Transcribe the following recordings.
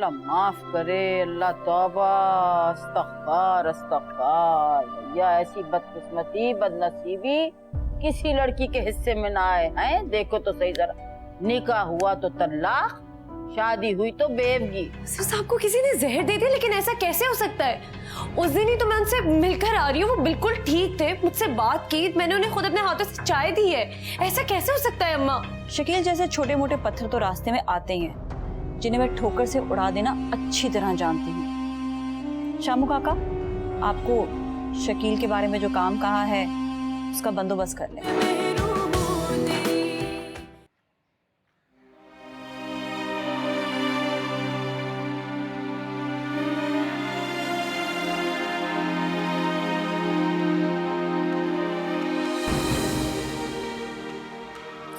अल्लाह माफ करे, अल्लाह तौबा, अस्तगफार अस्तगफार। भैया ऐसी बदकिस्मती बदनसीबी किसी लड़की के हिस्से में ना आए हैं। देखो तो सही जरा, निकाह हुआ तो तलाक, शादी हुई तो बेवगी। सर साहब को किसी ने जहर दे दिया, लेकिन ऐसा कैसे हो सकता है? उस दिन ही तो मैं उनसे मिलकर आ रही हूँ, वो बिल्कुल ठीक थे, मुझसे बात की, मैंने उन्हें खुद अपने हाथों से चाय दी है। ऐसा कैसे हो सकता है अम्मा? शकील जैसे छोटे मोटे पत्थर तो रास्ते में आते ही हैं, जिन्हें मैं ठोकर से उड़ा देना अच्छी तरह जानती हूँ। शामू काका, आपको शकील के बारे में जो काम कहा है उसका बंदोबस्त कर ले।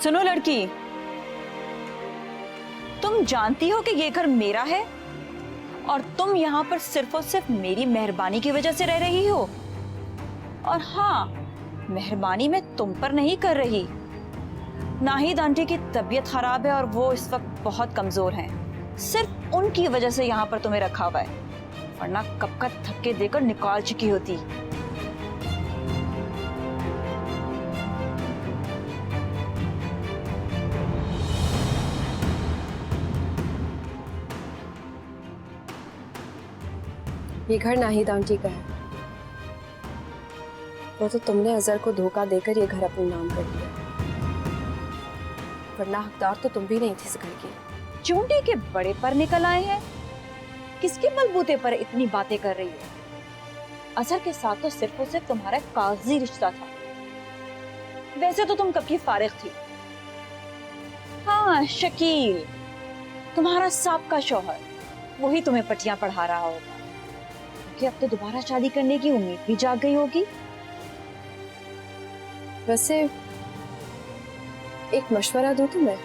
सुनो लड़की, तुम जानती हो कि ये घर मेरा है और तुम यहाँ पर सिर्फ और सिर्फ मेरी मेहरबानी की वजह से रह रही हो। और हाँ, मेहरबानी मैं तुम पर नहीं कर रही। नाहिद आंटी की तबीयत खराब है और वो इस वक्त बहुत कमजोर हैं। सिर्फ उनकी वजह से यहाँ पर तुम्हें रखा हुआ है, वरना कब का धक्के देकर निकाल चुकी होती। ये घर नाहिद आंटी का है। वो तो तुमने अजहर को धोखा देकर ये घर अपने नाम कर दिया, वरना हकदार तो तुम भी नहीं थी इस घर की। चूंटी के बड़े पर निकल आए हैं। किसके बलबूते पर इतनी बातें कर रही हो? अजहर के साथ तो सिर्फ और सिर्फ तुम्हारा कागजी रिश्ता था। वैसे तो तुम कब की फारिग थी। हाँ शकील, तुम्हारा साबका शौहर, वही तुम्हें पटियां पढ़ा रहा होगा कि अब तो दोबारा शादी करने की उम्मीद भी जाग गई होगी। वैसे एक मशवरा दूं तुम्हें,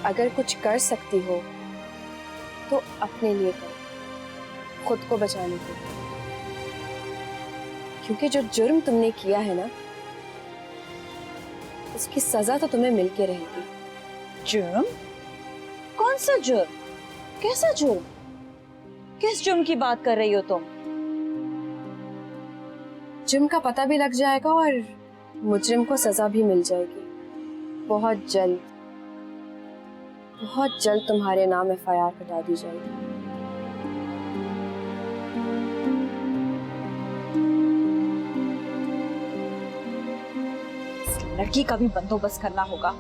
अगर कुछ कर सकती हो तो अपने लिए करो, खुद को बचाने के लिए। क्योंकि जो जुर्म तुमने किया है ना, उसकी सजा तो तुम्हें मिलके रहेगी। जुर्म? कौन सा जुर्म? कैसा जुर्म? किस जुर्म की बात कर रही हो तुम? जुर्म का पता भी लग जाएगा और मुजरिम को सजा भी मिल जाएगी। बहुत जल्द तुम्हारे नाम एफआईआर कटा दी जाएगी। लड़की का भी बंदोबस्त करना होगा।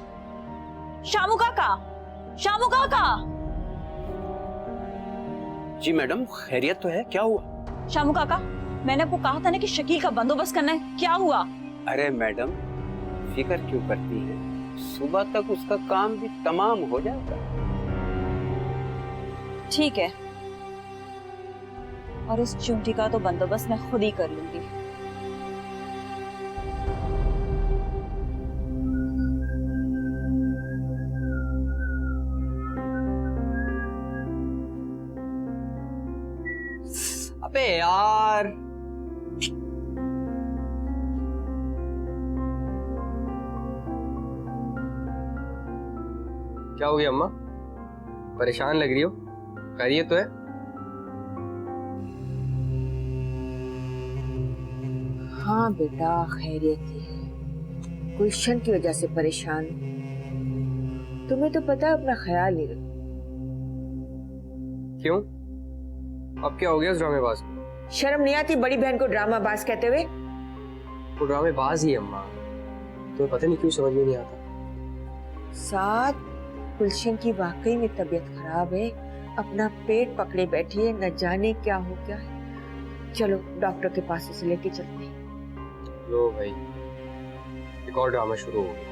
शामू काका, शामू काका। जी मैडम, खैरियत तो है? क्या हुआ? शामू काका, मैंने आपको कहा था ना कि शकील का बंदोबस्त करना है, क्या हुआ? अरे मैडम, फिक्र क्यों करती है? सुबह तक उसका काम भी तमाम हो जाएगा। ठीक है, और इस चूंटी का तो बंदोबस्त मैं खुद ही कर लूंगी। अबे यार, क्या हो गया अम्मा? परेशान लग रही हो? खैरियत तो है? हाँ बेटा, खैरियत है। गुलशन की वजह से परेशान। तुम्हें तो पता है, अपना ख्याल नहीं रखती। क्यों? अब क्या हो गया उस ड्रामेबाज को? शर्म नहीं आती बड़ी बहन को ड्रामाबाज कहते हुए? वो ड्रामेबाज ही है अम्मा, तुम्हें पता नहीं क्यों समझ में नहीं आता। साथ गुलशन की वाकई में तबीयत खराब है, अपना पेट पकड़े बैठी है, न जाने क्या हो गया है। चलो डॉक्टर के पास उसे लेके चलते हैं। लो भाई, एक और ड्रामा शुरू हो गया।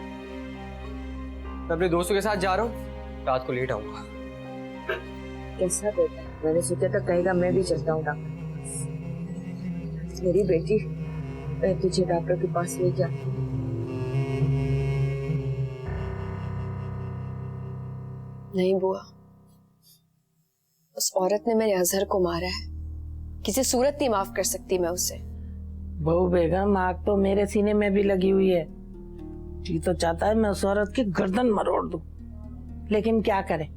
मैं अपने दोस्तों के साथ जा रहा हूँ, रात को लेट आऊंगा। कैसा बेटा? मैंने सोचा था कहेगा मैं भी चलता हूँ डॉक्टर के पास। मेरी बेटी, मैं तुझे डॉक्टर के पास ले जाती हूँ। नहीं बुआ, उस औरत ने मेरे अजहर को मारा है, किसी सूरत नहीं माफ कर सकती मैं उसे। बहू बेगम, आग तो मेरे सीने में भी लगी हुई है। जी तो चाहता है मैं उस औरत की गर्दन मरोड़ दूं। लेकिन क्या करें,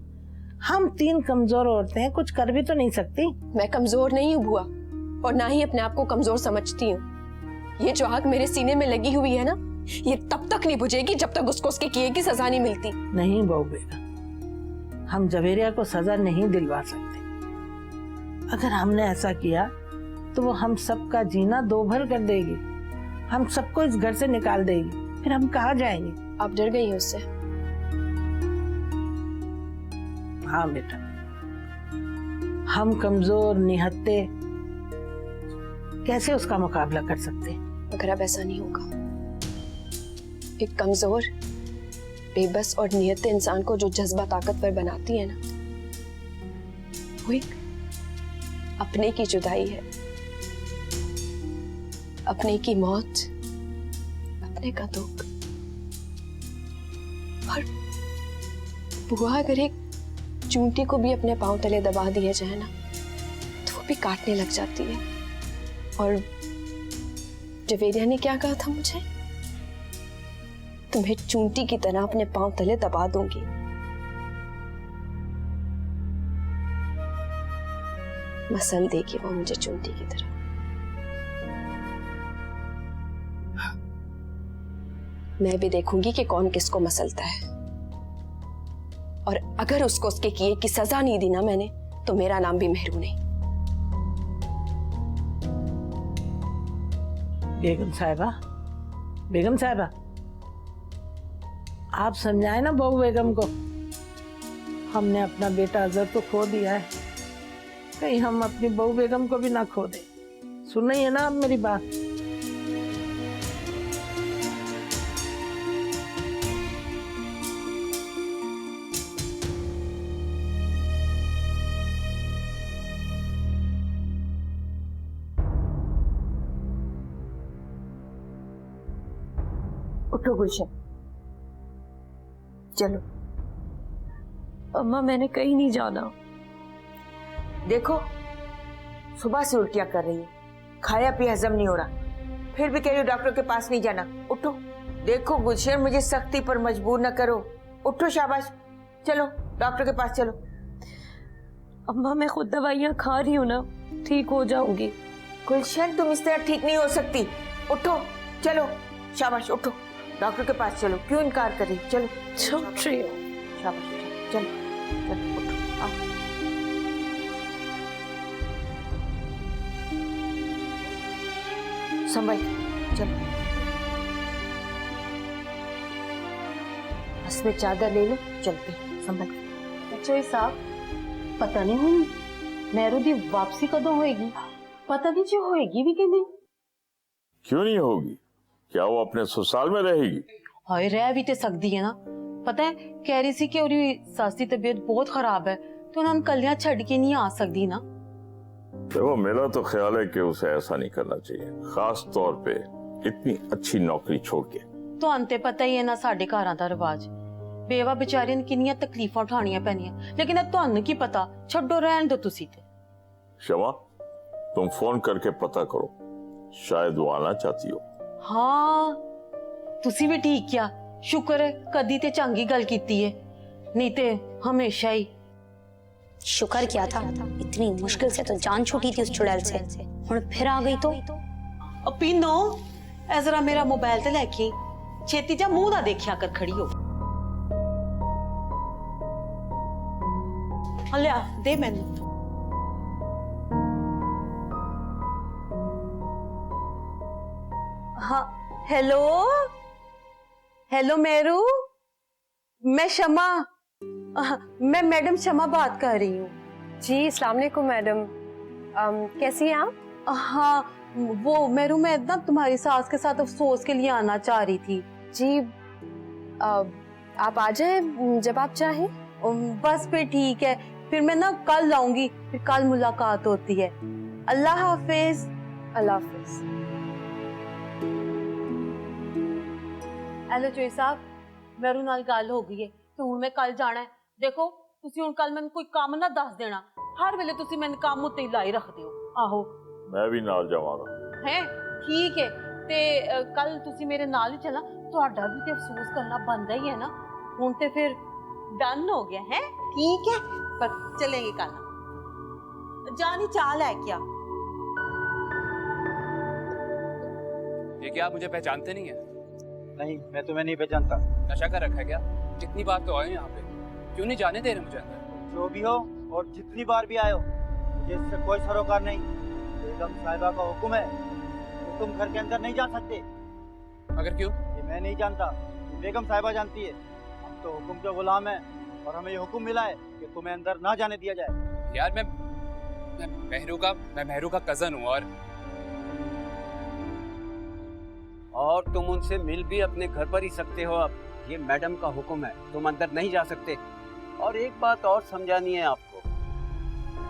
हम 3 कमजोर औरतें हैं, कुछ कर भी तो नहीं सकती। मैं कमजोर नहीं हूँ बुआ, और ना ही अपने आप को कमजोर समझती हूँ। ये जो आग मेरे सीने में लगी हुई है ना, ये तब तक नहीं बुझेगी जब तक उसको उसके किए की सजा नहीं मिलती। नहीं बहू बेगम, हम जवेरिया को सजा नहीं दिलवा सकते। अगर हमने ऐसा किया तो वो हम सबका जीना दोभर कर देगी, हम सबको इस घर से निकाल देगी, फिर हम कहाँ जाएंगे? आप डर गई हैं उससे? हाँ बेटा, हम कमजोर निहत्ते कैसे उसका मुकाबला कर सकते? अगर अब ऐसा नहीं होगा, एक कमजोर, बेबस और नियत इंसान को जो जज्बा ताकतवर बनाती है ना, वो एक अपने की जुदाई है, अपने की मौत, अपने का दुख। और बुआ अगर एक चूंटी को भी अपने पांव तले दबा दिया जाए ना, तो वो भी काटने लग जाती है। और जवेरिया ने क्या कहा था मुझे? तुम्हें चूंटी की तरह अपने पांव तले दबा दूंगी। मसल देगी वो मुझे चूंटी की तरह। मैं भी देखूंगी कि कौन किसको मसलता है, और अगर उसको उसके किए की सजा नहीं दी ना मैंने, तो मेरा नाम भी मेहरू नहीं। बेगम साहिबा, आप समझाए ना बहू बेगम को। हमने अपना बेटा अजहर तो खो दिया है, कहीं हम अपनी बहू बेगम को भी ना खो दे। सुन रही है ना आप मेरी बात? उठो गुलशन, चलो। अम्मा मैंने कहीं नहीं जाना। देखो, सुबह से उल्टियां कर रही है, खाया पिया हजम नहीं हो रहा, फिर भी कह रही हो डॉक्टर के पास नहीं जाना। उठो। देखो गुलशन, मुझे सख्ती पर मजबूर न करो। उठो, शाबाश, चलो डॉक्टर के पास चलो। अम्मा मैं खुद दवाइयाँ खा रही हूँ ना, ठीक हो जाऊंगी। गुलशन, तुम इस तरह ठीक नहीं हो सकती। उठो, चलो, शाबाश, उठो, डॉक्टर के पास चलो। क्यों इनकार कर रही? चलो शाबाश, चलो, चलो, उठो, आओ। संभल, चलो, बस में चादर ले लो, चलते, संभल। चोई साहब, पता नहीं हुई मेहरू दी वापसी कदों होएगी? पता नहीं जो होएगी भी कि नहीं। क्यों नहीं होगी? क्या वो अपने ससुराल में रहेगी? हाय, रह भी तो सकती है ना। पता है, कह रही सी कि उरी सास की तबीयत बहुत खराब है, तो उन्होंने कलियां छड़ के नहीं आ सकती ना। देखो, मेरा तो ख्याल है कि उसे ऐसा नहीं करना चाहिए, खास तौर पे इतनी अच्छी नौकरी छोड़ के। तो अंते पता ही है ना साडे घरां दा रिवाज, बेवा बेचारियां किन्नियां तकलीफां उठानियां पैनियां, लेकिन अब तुहानू की पता, छड्डो रहन दो तुसी ते। शमा, तुम फोन करके पता करो, शायद वो आना चाहती हो। हाँ, तुसी भी ठीक किया, शुक्र है कदी ते चंगी गल कीती है, नहीं ते हमेशा ही। शुक्र किया था, इतनी मुश्किल से तो जान छूटी थी उस चुड़ैल से, हुण फिर आ गई तो। पीनो ए जरा मेरा मोबाइल ते लेके छेती जा मुंह दा देखिया कर खड़ी हो। हलिया दे मैनू। हाँ, हेलो हेलो मेहरू, मैं शमा, मैं मैडम शमा बात कर रही हूँ। जी अस्सलाम वालेकुम मैडम, कैसी हैं आप? हाँ, वो मेहरू, मैं ना तुम्हारी सास के साथ अफसोस के लिए आना चाह रही थी। जी आप आ जाएं जब आप चाहें। बस फिर ठीक है, फिर मैं ना कल आऊंगी, फिर कल मुलाकात होती है। अल्लाह हाफिज। अल्लाह हाफिज। हेलो चोई साहब, मेरू नाल गल हो गई है तो हुण मैं कल जाना है। देखो तुसी हुण कल मैनू कोई काम ना दस देना, हर वेले तुसी मैनू काम उत्ते ही लाई रखदे हो। आहो, मैं भी नाल जावांगा। है ठीक है, ते कल तुसी मेरे नाल ही चलना, तुहाडा भी ते अफसोस करना बनदा ही है ना। हुण ते फिर डन हो गया है, ठीक है, पर चलेंगे कल। जानी चाल है क्या? ये क्या आप मुझे पहचानते नहीं है? नहीं, मैं तुम्हें नहीं पहचानता। नशा कर रखा है क्या? कितनी बार तो आए यहाँ पे, क्यों नहीं जाने दे रहे मुझे अंदर? जो भी हो और जितनी बार भी आयो, मुझे इससे कोई सरोकार नहीं। बेगम साहिबा का हुक्म है तो तुम घर के अंदर नहीं जा सकते। अगर क्यों? ये मैं नहीं जानता, बेगम साहिबा जानती है। हम तो हुक्म के गुलाम हैं और हमें ये हुक्म मिला है कि तुम्हें अंदर ना जाने दिया जाए। यार मैं मेहरू का कजन हूँ और तुम उनसे मिल भी अपने घर पर ही सकते हो। अब ये मैडम का हुक्म है, तुम अंदर नहीं जा सकते। और एक बात और समझानी है आपको।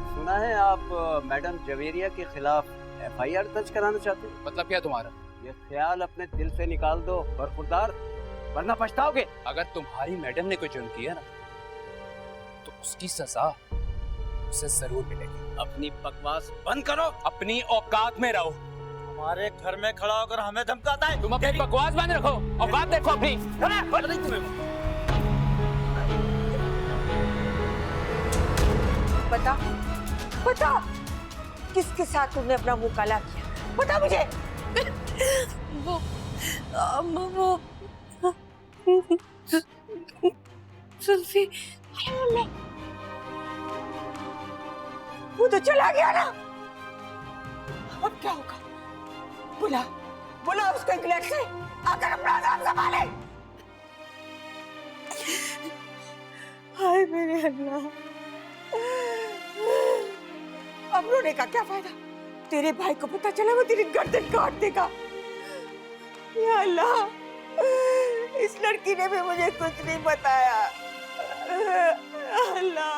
सुना है आप मैडम जवेरिया के खिलाफ FIR दर्ज कराना चाहते हो। मतलब क्या तुम्हारा? ये ख्याल अपने दिल से निकाल दो बरखुरदार, वरना पछताओगे। अगर तुम्हारी मैडम ने कोई जुर्म किया ना, तो उसकी सजा उसे जरूर मिलेगी। अपनी बकवास बंद करो, अपनी औकात में रहो। हमारे घर में खड़ा होकर हमें धमकाता है। तुम अपनी बकवास बंद रखो, औकात देखो अपनी। बता किसके साथ तुमने अपना मुंह काला किया? बता मुझे। वो जुल्फी। वो तो चला गया ना, अब क्या होगा? बुला उसको इंग्लैंड से, आकर अपना नाम संभाले। हाय मेरे अल्लाह, अब रोने का क्या फायदा? तेरे भाई को पता चला वो तेरी गर्दन काट देगा। या अल्लाह, इस लड़की ने भी मुझे कुछ नहीं बताया। अल्लाह,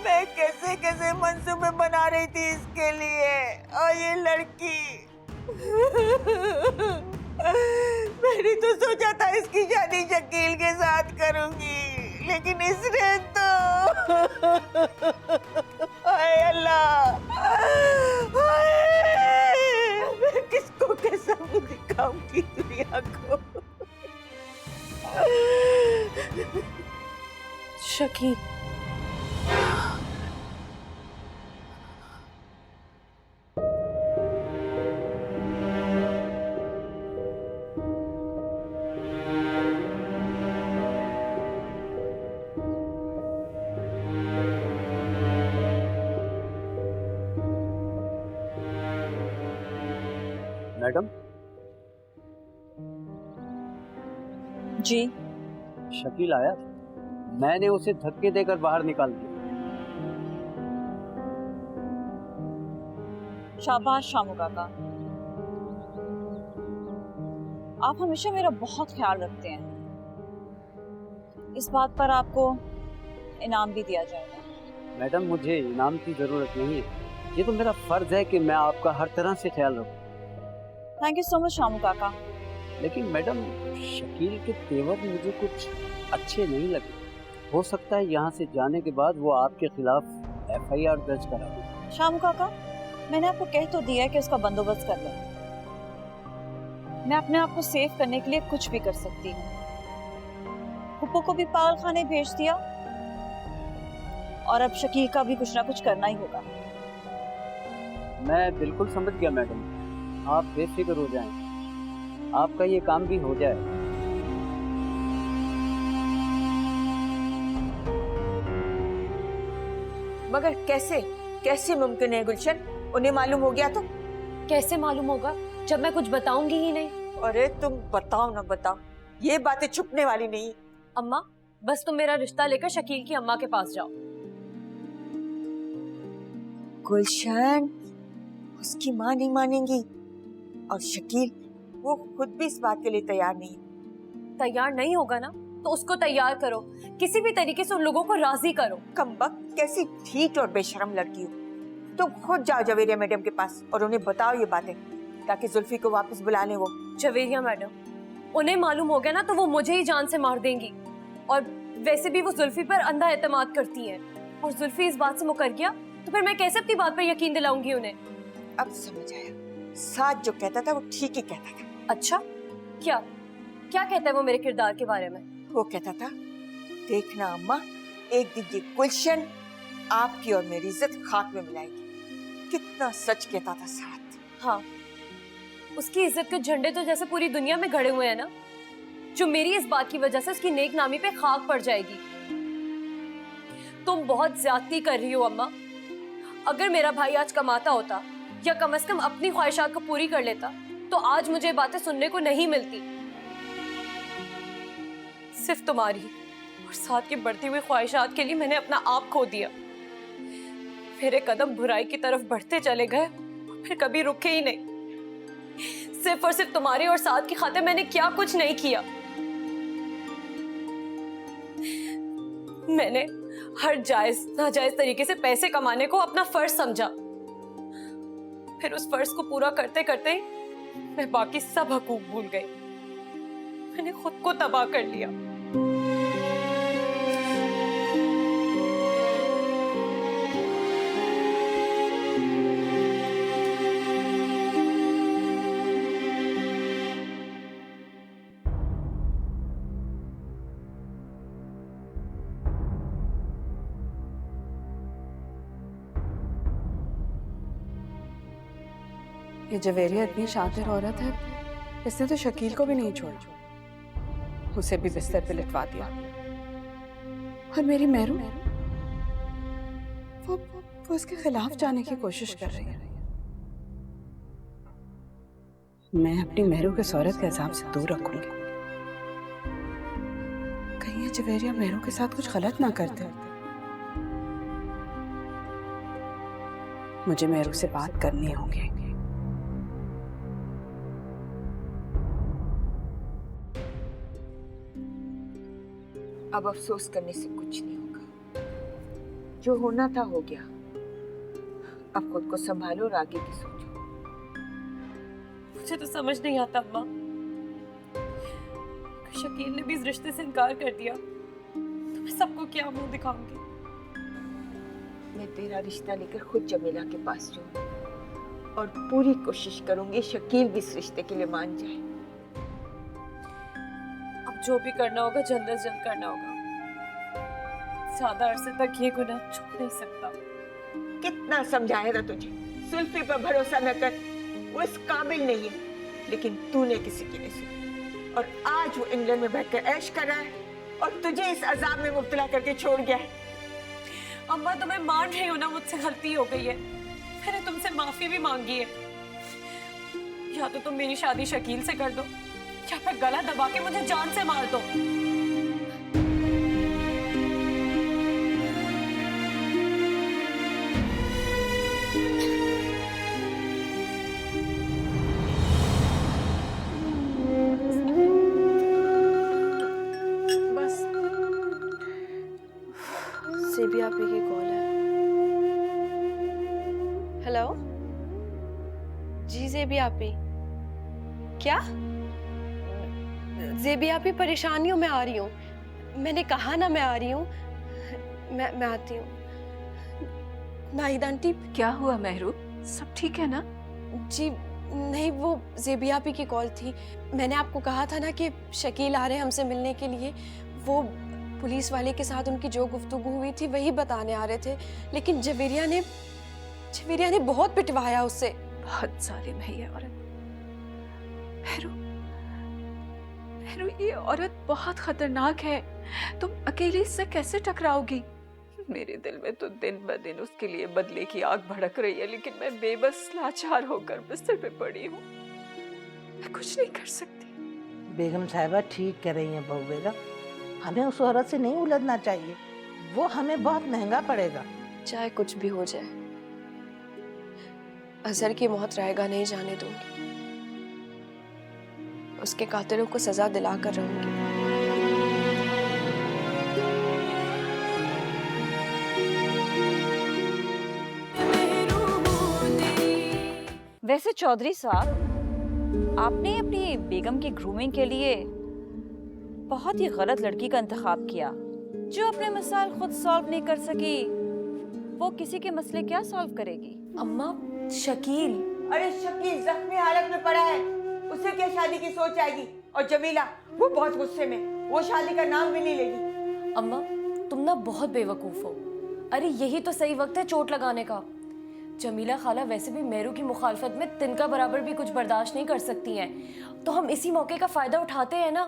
मैं कैसे कैसे मंसूबे बना रही थी इसके लिए, और ये लड़की। मैंने तो सोचा था इसकी शादी शकील के साथ करूंगी, लेकिन इसने तो हाय अल्लाह, मैं किसको कैसा मुंह दिखाऊंगी दुनिया को। शकील, मैडम जी। शकील आया, मैंने उसे धक्के देकर बाहर निकाल दिया। शाबाश शामू काका, आप हमेशा मेरा बहुत ख्याल रखते हैं। इस बात पर आपको इनाम भी दिया जाएगा। मैडम, मुझे इनाम की जरूरत नहीं है, ये तो मेरा फर्ज है कि मैं आपका हर तरह से ख्याल रखूं। Thank you so much Shamu काका। लेकिन मैडम, शकील के तेवर मुझे कुछ अच्छे नहीं लगे। हो सकता है यहाँ से जाने के बाद वो आपके खिलाफ FIR दर्ज करा दे। शामू काका, मैंने आपको कह तो दिया है कि उसका बंदोबस्त कर लें। मैं अपने आप को सेव करने के लिए कुछ भी कर सकती हूँ। फुप्पो को भी पागल खाने भेज दिया, और अब शकील का भी कुछ ना कुछ करना ही होगा। मैं बिल्कुल समझ गया मैडम, आप बेफिक्र हो जाएं, आपका ये काम भी हो जाए। मगर कैसे कैसे मुमकिन है गुलशन? उन्हें मालूम हो गया तो? कैसे मालूम होगा जब मैं कुछ बताऊंगी ही नहीं? अरे तुम बताओ ना बताओ, ये बातें छुपने वाली नहीं। अम्मा, बस तुम मेरा रिश्ता लेकर शकील की अम्मा के पास जाओ। गुलशन, उसकी माँ नहीं मानेंगी, और शकील वो खुद भी इस बात के लिए तैयार नहीं। तैयार नहीं होगा ना तो उसको तैयार करो, किसी भी तरीके से उन लोगों को राजी करो। कमबख्त, कैसी ढीठ और बेशरम लड़की हो। तुम खुद जाओ जवेरिया मैडम के पास और उन्हें बताओ ये बातें, ताकि जुल्फी को वापस बुला ले। वो जवेरिया मैडम, उन्हें मालूम हो गया ना तो वो मुझे ही जान से मार देंगी, और वैसे भी वो जुल्फी पर अंधा एतमाद करती है, और जुल्फी इस बात से मुकर गया तो फिर मैं कैसे अपनी बात पर यकीन दिलाऊंगी उन्हें? अब समझ आया, साथ जो कहता था वो ठीक ही कहता था। अच्छा, क्या क्या कहता है वो मेरे किरदार के बारे में? वो कहता था देखना अम्मा, एक दिन ये गुलशन आपकी और मेरी इज्जत खाक में मिलाएगी। कितना सच कहता था साथ। हाँ, उसकी इज्जत के झंडे तो जैसे पूरी दुनिया में गड़े हुए हैं ना, जो मेरी इस बात की वजह से उसकी नेक नामी पे खाक पड़ जाएगी। तुम बहुत ज्यादती कर रही हो अम्मा। अगर मेरा भाई आज कमाता होता या कम से कम अपनी ख्वाहिशात को पूरी कर लेता तो आज मुझे बातें सुनने को नहीं मिलती। सिर्फ तुम्हारी और साथ की बढ़ती हुई ख्वाहिशात के लिए मैंने अपना आप खो दिया। मेरे कदम बुराई की तरफ बढ़ते चले गए और फिर कभी रुके ही नहीं। सिर्फ और सिर्फ तुम्हारी और साथ की खातिर मैंने क्या कुछ नहीं किया। मैंने हर जायज नाजायज तरीके से पैसे कमाने को अपना फर्ज समझा। फिर उस फर्ज को पूरा करते करते मैं बाकी सब हकूक भूल गई। मैंने खुद को तबाह कर लिया। ये जवेरिया इतनी शातिर औरत है, इसने तो शकील को भी नहीं छोड़ा, उसे भी बिस्तर पे लिटवा दिया। और मेरी मेहरू वो उसके खिलाफ जाने की कोशिश कर रही है। मैं अपनी मेहरू के शौहरत के हिसाब से दूर रखूंगी। कहीं ये जवेरिया मेहरू के साथ कुछ गलत ना करते। मुझे मेहरू से बात करनी होगी। अब अफसोस करने से कुछ नहीं होगा। जो होना था हो गया। अब खुद को संभालो और आगे की सोचो। मुझे तो समझ नहीं आता अम्मा, शकील ने भी इस रिश्ते से इनकार कर दिया तो मैं सबको क्या मुंह दिखाऊंगी। मैं तेरा रिश्ता लेकर खुद जमीला के पास जाऊंगी और पूरी कोशिश करूंगी शकील भी इस रिश्ते के लिए मान जाए। जो भी करना होगा जल्द से जल्द करना होगा। ज्यादा अरसे तक ये गुनाह छुप नहीं सकता। कितना समझाया था तुझे, सुल्फी पर भरोसा न कर, वो इस काबिल नहीं है। लेकिन तूने किसी की नहीं सुनी और आज वो इंग्लैंड में बैठकर ऐश कर रहा है और तुझे इस अजाब में मुब्तला करके छोड़ गया है। अम्मा तुम्हें मान रही हो ना, मुझसे गलती हो गई है, मैंने तुमसे माफी भी मांगी है। या तो तुम मेरी शादी शकील से कर दो या फिर गला दबा के मुझे जान से मार दो। बस सेबिया पे की कॉल है। हेलो जी जेबिया पे। क्या? जेबिया पे परेशानियों में आ रही हूँ। मैंने कहा ना मैं आ रही हूँ। मैं आती हूँ। नाहिद आंटी क्या हुआ मेहरू, सब ठीक है ना? जी नहीं, वो जेबिया पे की कॉल थी। मैंने आपको कहा था ना कि शकील आ रहे हैं हमसे मिलने के लिए। वो पुलिस वाले के साथ उनकी जो गुफ्तगू हुई थी वही बताने आ रहे थे, लेकिन जवेरिया ने बहुत पिटवाया उससे। बहुत जालिम है ये औरत। मेहरू, ये औरत बहुत खतरनाक है। तुम अकेली इससे कैसे टकराओगी? मेरे दिल में तो दिन ब दिन उसके लिए बदले की आग भड़क रही है, लेकिन मैं बेबस लाचार होकर बिस्तर पे पड़ी हूँ। मैं कुछ नहीं कर सकती। बेगम साहिबा ठीक कह रही हैं बहू बेगम, हमें उस औरत से नहीं उलझना चाहिए, वो हमें बहुत महंगा पड़ेगा। चाहे कुछ भी हो जाए, अजहर की मौत रहेगा नहीं जाने दूंगी। उसके कातिलों को सजा दिलाकर रहूंगी। वैसे चौधरी साहब, आपने अपनी बेगम की ग्रूमिंग के लिए बहुत ही गलत लड़की का इंतखाब किया, जो अपने मसाइल खुद सॉल्व नहीं कर सकी, वो किसी के मसले क्या सॉल्व करेगी? अम्मा शकील। अरे शकील जख्मी हालत में पड़ा है, उसे क्या शादी की सोच आएगी? और जमीला वो बहुत गुस्से में, वो शादी का नाम भी नहीं लेगी। अम्मा तुम ना बहुत बेवकूफ हो। अरे यही तो सही वक्त है चोट लगाने का। जमीला खाला वैसे भी मेहरू की मुखालफत में तिनका बराबर भी कुछ बर्दाश्त नहीं कर सकती हैं, तो हम इसी मौके का फायदा उठाते हैं ना।